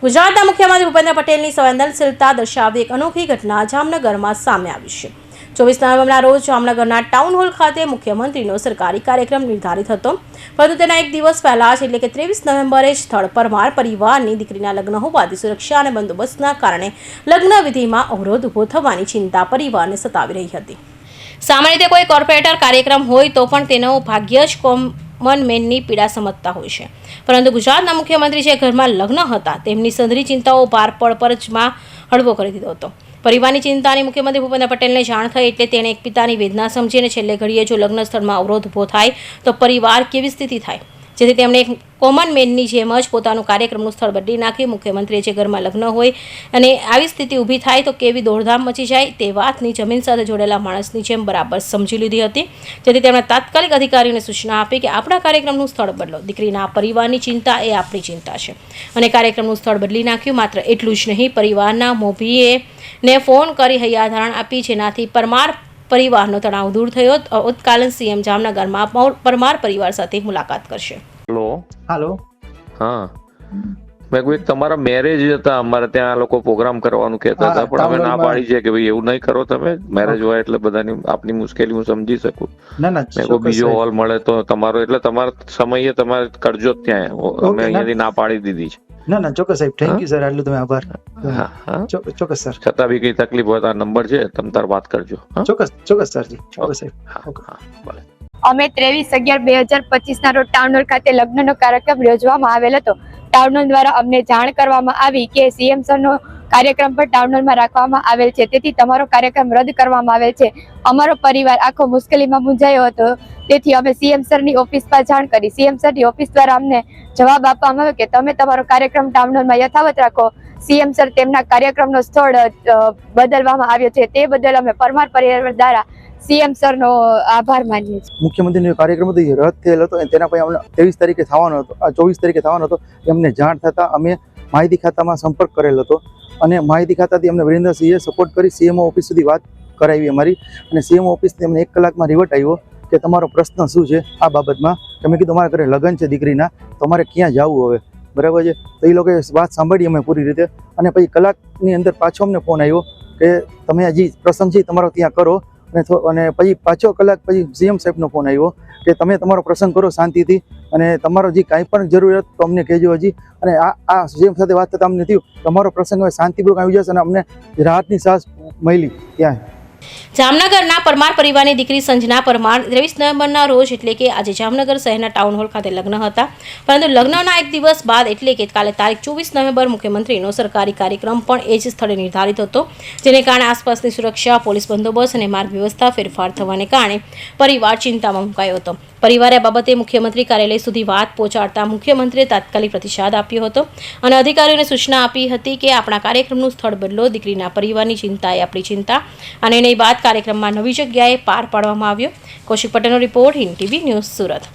ગુજરાતના મુખ્યમંત્રી ભૂપેન્દ્ર પટેલની સંવેદનશીલતા દર્શાવતી એક અનોખી ઘટના જામનગરમાં સામે આવી છે। 24 નવેમ્બરના રોજ જામનગરના ટાઉન હોલ ખાતે મુખ્યમંત્રીનો સરકારી કાર્યક્રમ નિર્ધારિત હતો, પરંતુ તેના એક દિવસ પહેલા જ એટલે કે 23 નવેમ્બરે સ્થળ પરમાર પરિવારની દીકરીના લગ્ન હોવાથી સુરક્ષા અને બંદોબસ્તના કારણે લગ્ન વિધિમાં અવરોધ ઊભો થવાની ચિંતા પરિવારને સતાવી રહી હતી। સામાન્ય રીતે કોઈ કોર્પોરેટર કાર્યક્રમ હોય તો પણ તેનો ભાગ્ય જ કોમન મેનની પીડા સમજતા હોય છે, પરંતુ ગુજરાતના મુખ્યમંત્રી જે ઘરમાં લગ્ન હતા તેમની સંઘરી ચિંતાઓ ભાર પર જમાં હળવો કરી દીધો હતો। પરિવારની ચિંતાની મુખ્યમંત્રી ભૂપેન્દ્ર પટેલને જાણ થઈ એટલે તેણે એક પિતાની વેદના સમજીને છેલ્લે ઘડીએ જો લગ્ન સ્થળમાં અવરોધ ઊભો થાય તો પરિવાર કેવી સ્થિતિ થાય, જેથી તેમણે એક કોમન મેનની જેમ જ પોતાનું કાર્યક્રમનું સ્થળ બદલી નાખ્યું। મુખ્યમંત્રીએ જે ઘરમાં લગ્ન હોય અને આવી સ્થિતિ ઊભી થાય તો કેવી દોડધામ મચી જાય તે વાતની જમીન સાથે જોડેલા માણસની જેમ બરાબર સમજી લીધી હતી, જેથી તેમણે તાત્કાલિક અધિકારીઓને સૂચના આપી કે આપણા કાર્યક્રમનું સ્થળ બદલો। દીકરીના પરિવારની ચિંતા એ આપણી ચિંતા છે અને કાર્યક્રમનું સ્થળ બદલી નાખ્યું। માત્ર એટલું જ નહીં, પરિવારના મોભીને ફોન કરી હૈયાધારણ આપી, જેનાથી પરમાર પરિવારનો તણાવ દૂર થયો। ઉત્કાલીન સીએમ જામનગરમાં પરમાર પરિવાર સાથે મુલાકાત કરશે। હેલો હા, મેં કોઈ તમારા મેરેજ હતા, અમારે ત્યાં આ લોકો પ્રોગ્રામ કરવાનું કહેતા હતા, પણ અમે ના પાડી છે કે ભાઈ એવું નહીં કરો, તમે મેરેજ હોય એટલે બધાની આપની મુશ્કેલી હું સમજી શકું। મેં કોઈ બીજો હોલ મળે તો તમારો, એટલે તમારા સમયે તમારે કરજો જ ત્યાં, અમે અહીંયાથી ના પાડી દીધી છે। ના ચોક્કસ સાહેબ, થેન્ક યુ સર, આટલું તમે આભાર। હા ચોક્કસ સર, છતાં બી કઈ તકલીફ હોય તો આ નંબર છે, તમે તાર વાત કરજો। ચોક્કસ સરજી, ચોક્કસ સાહેબ। હા ભલે। અમે 23/11/2025 ના રોજ ટાઉન હોલ ખાતે લગ્નનો કાર્યક્રમ યોજવામાં આવેલ હતો। ટાઉન હોલ દ્વારા અમને જાણ કરવામાં આવી કે સીએમ સરનો કાર્યક્રમ પણ ટાઉન હોલમાં રાખવામાં આવેલ છે, તેથી તમારો કાર્યક્રમ રદ કરવામાં આવેલ છે। અમારો પરિવાર આખો મુશ્કેલીમાં મૂંઝાયો હતો, તેથી અમે સીએમ સરની ઓફિસ પર જાણ કરી। સીએમ સરની ઓફિસ દ્વારા અમને જવાબ આપવામાં આવ્યો કે તમે તમારો કાર્યક્રમ ટાઉન હોલમાં યથાવત રાખો। સીએમ સર તેમના કાર્યક્રમનો સ્થળ બદલવામાં આવ્યો છે, તે બદલ અમે પરમાર પરિવાર દ્વારા સીએમ સરનો આભાર માનીએ છીએ। મુખ્યમંત્રીનો કાર્યક્રમ હતો એ રદ થયેલો હતો, તેના પછી અમને 23 તારીખે થવાનો હતો, આ 24 તારીખે થવાનો હતો। એમને જાણ થતાં અમે માહિતી ખાતામાં સંપર્ક કરેલો હતો અને માહિતી ખાતાથી અમને વિરેન્દ્રસિંહે સપોર્ટ કરી સીએમઓ ઓફિસ સુધી વાત કરાવી અમારી, અને સીએમઓ ઓફિસથી અમને 1 કલાકમાં રિવર્ટ આવ્યો કે તમારો પ્રશ્ન શું છે આ બાબતમાં। કે મેં કીધું અમારા ઘરે લગ્ન છે દીકરીના, તો અમારે ક્યાં જવું હવે, બરાબર છે। તો એ લોકોએ વાત સાંભળી અમે પૂરી રીતે, અને પછી કલાકની અંદર પાછો અમને ફોન આવ્યો કે તમે હજી પ્રસંગ છે તમારો ત્યાં કરો, અને પછી પાછો કલાક પછી સીએમ સાહેબનો ફોન આવ્યો કે તમે તમારો પ્રસંગ કરો શાંતિથી, અને તમારો જે કાંઈ પણ જરૂરિયાત તો અમને કહેજો હજી। અને આ સીએમ સાથે વાત થતાં અમને થયું તમારો પ્રસંગ હવે શાંતિપૂર્વક આવી જશે, અને અમને રાહતની શ્વાસ મળી ત્યાં। જામનગરના પરમાર પરિવારની દીકરી સંજના પરમાર 23 નવેમ્બરના રોજ એટલે કે આજે જામનગર શહેરના ટાઉન હોલ ખાતે લગ્ન હતા, પરંતુ લગ્નના એક દિવસ બાદ એટલે કે કાલે તારીખ 24 નવેમ્બર મુખ્યમંત્રીનો સરકારી કાર્યક્રમ પણ એ જ સ્થળે નિર્ધારિત હતો, જેને કારણે આસપાસની સુરક્ષા, પોલીસ બંદોબસ્ત અને માર્ગ વ્યવસ્થા ફેરફાર થવાને કારણે પરિવાર ચિંતામાં મુકાયો હતો। પરિવારે આ બાબતે મુખ્યમંત્રી કાર્યાલય સુધી વાત પહોંચાડતા મુખ્યમંત્રીએ તાત્કાલિક પ્રતિસાદ આપ્યો હતો અને અધિકારીઓને સૂચના આપી હતી કે આપણા કાર્યક્રમનું સ્થળ બદલો। દીકરીના પરિવારની ચિંતા એ આપણી ચિંતા। આ નિર્ણય બાદ કાર્યક્રમમાં નવી જગ્યાએ પાર પાડવામાં આવ્યો। કૌશિક પટેલનો report, Hind TV news, Surat.